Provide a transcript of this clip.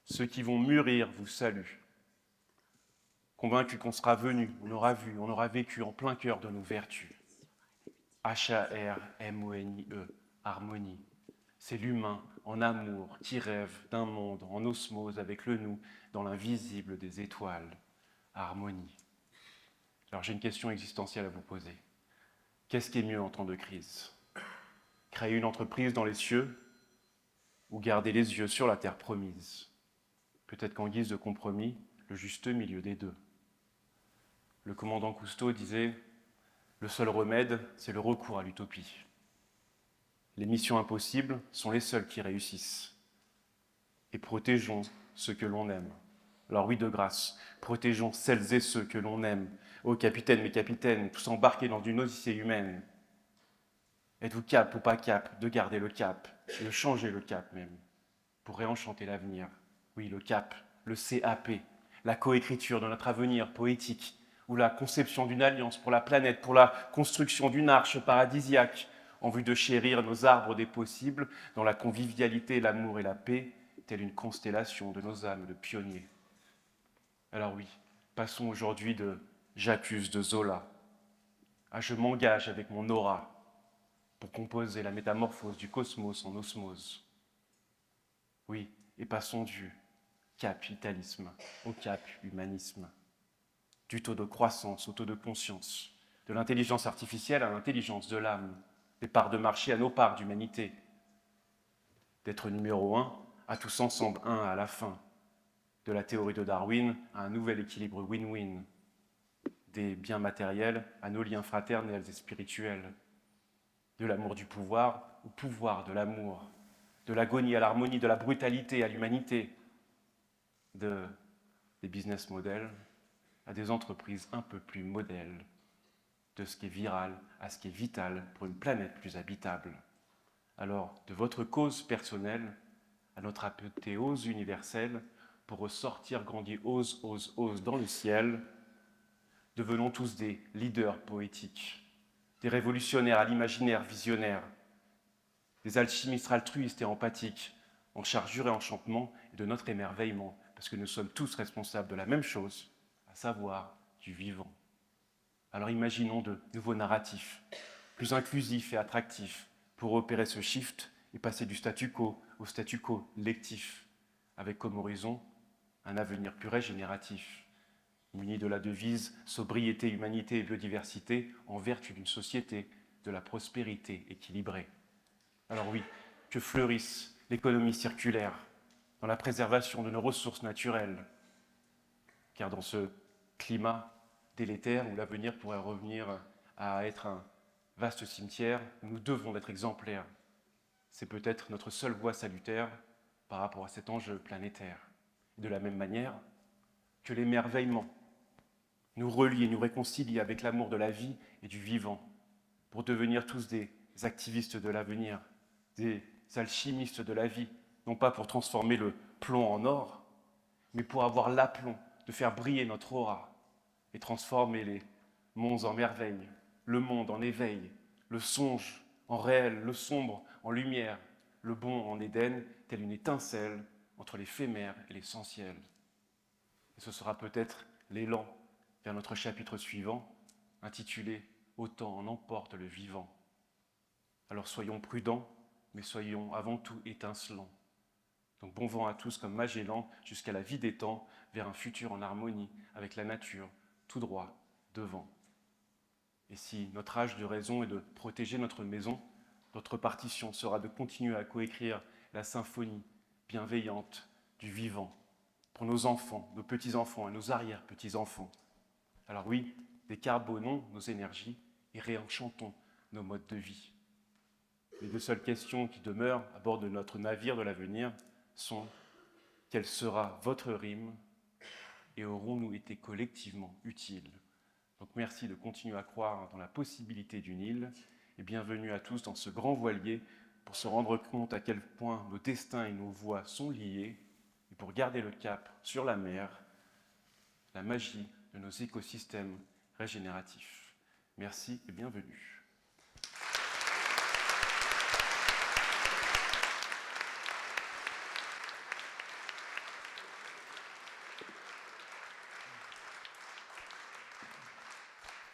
Ceux qui vont mûrir vous saluent. Convaincus qu'on sera venu, on aura vu, on aura vécu en plein cœur de nos vertus. Harmonie, harmonie. C'est l'humain en amour qui rêve d'un monde en osmose avec le nous dans l'invisible des étoiles. Harmonie. Alors j'ai une question existentielle à vous poser. Qu'est-ce qui est mieux en temps de crise? Créer une entreprise dans les cieux ou garder les yeux sur la terre promise? Peut-être qu'en guise de compromis, le juste milieu des deux. Le commandant Cousteau disait « Le seul remède, c'est le recours à l'utopie. Les missions impossibles sont les seules qui réussissent. Et protégeons ceux que l'on aime. Alors oui, de grâce, protégeons celles et ceux que l'on aime. Ô capitaine, mes capitaines, tous embarqués dans une odyssée humaine. Êtes-vous cap ou pas cap de garder le cap, de changer le cap même, pour réenchanter l'avenir? Oui, le cap, le CAP, la coécriture de notre avenir poétique, ou la conception d'une alliance pour la planète, pour la construction d'une arche paradisiaque, en vue de chérir nos arbres des possibles, dans la convivialité, l'amour et la paix, telle une constellation de nos âmes de pionniers. Alors oui, passons aujourd'hui de « j'accuse » de Zola à « je m'engage avec mon aura » pour composer la métamorphose du cosmos en osmose. Oui, et passons du capitalisme au cap-humanisme, du taux de croissance au taux de conscience, de l'intelligence artificielle à l'intelligence de l'âme, des parts de marché à nos parts d'humanité, d'être numéro 1 à tous ensemble 1 à la fin, de la théorie de Darwin à un nouvel équilibre win-win, des biens matériels à nos liens fraternels et spirituels, de l'amour du pouvoir au pouvoir de l'amour, de l'agonie à l'harmonie, de la brutalité à l'humanité, des business models à des entreprises un peu plus modèles, de ce qui est viral à ce qui est vital pour une planète plus habitable. Alors, de votre cause personnelle à notre apothéose universelle, pour ressortir grandiose, ose dans le ciel, devenons tous des leaders poétiques, des révolutionnaires à l'imaginaire visionnaire, des alchimistes altruistes et empathiques, en chargure et enchantement et de notre émerveillement, parce que nous sommes tous responsables de la même chose, à savoir du vivant. Alors imaginons de nouveaux narratifs, plus inclusifs et attractifs, pour opérer ce shift et passer du statu quo au statu quo lectif, avec comme horizon un avenir plus régénératif, muni de la devise sobriété, humanité et biodiversité en vertu d'une société de la prospérité équilibrée. Alors oui, que fleurisse l'économie circulaire dans la préservation de nos ressources naturelles, car dans ce climat délétère où l'avenir pourrait revenir à être un vaste cimetière, nous devons être exemplaires. C'est peut-être notre seule voie salutaire par rapport à cet enjeu planétaire. De la même manière que l'émerveillement nous relie et nous réconcilie avec l'amour de la vie et du vivant, pour devenir tous des activistes de l'avenir, des alchimistes de la vie, non pas pour transformer le plomb en or, mais pour avoir l'aplomb de faire briller notre aura et transformer les mondes en merveilles, le monde en éveil, le songe en réel, le sombre en lumière, le bon en Éden, telle une étincelle entre l'éphémère et l'essentiel. Et ce sera peut-être l'élan vers notre chapitre suivant, intitulé « Autant en emporte le vivant ». Alors soyons prudents, mais soyons avant tout étincelants. Donc bon vent à tous comme Magellan jusqu'à la vie des temps, vers un futur en harmonie avec la nature, tout droit, devant. Et si notre âge de raison est de protéger notre maison, notre partition sera de continuer à coécrire la symphonie bienveillante du vivant pour nos enfants, nos petits-enfants et nos arrière-petits-enfants. Alors oui, décarbonons nos énergies et réenchantons nos modes de vie. Les deux seules questions qui demeurent à bord de notre navire de l'avenir sont: quelle sera votre rime et aurons-nous été collectivement utiles? Donc merci de continuer à croire dans la possibilité d'une île et bienvenue à tous dans ce grand voilier pour se rendre compte à quel point nos destins et nos voies sont liés et pour garder le cap sur la mer, la magie de nos écosystèmes régénératifs. Merci et bienvenue.